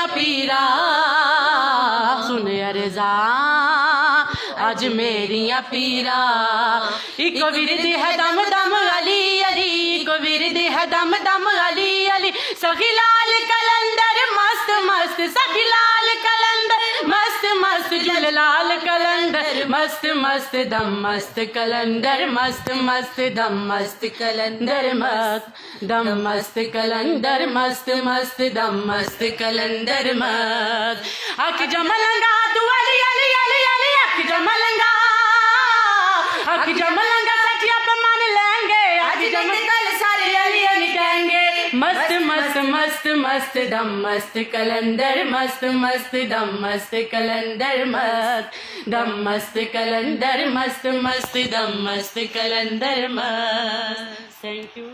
मेरिया पीरा सुन अर्जा अज मेरिया पीरा। इको विरद है दम दम अली अली, इको विरद है दम दम अली अली। सखी लाल कलंदर मस्त मस्त, सखी लाल कलंदर मस्त मस्त, जुल लाल कलंदर मस्त मस्त, दम मस्त कलंदर मस्त मस्त, दम मस्त कलंदर मस्त, दम मस्त कलंदर मस्त मस्त, दम मस्त कलंदर मस्त। अख जमलंगा तू अली अली अली अली, अख जमलंगा, अख जमलंगा सचिया पे मान लेंगे, अख जम कल सारे अली अली कहेंगे। मस्त मस्त मस्त मस्त, दम मस्त कलंदर मस्त मस्त, दम मस्त कलंदर मस्त, दम मस्त कलंदर मस्त मस्त, दम मस्त कलंदर मस्त। Thank you.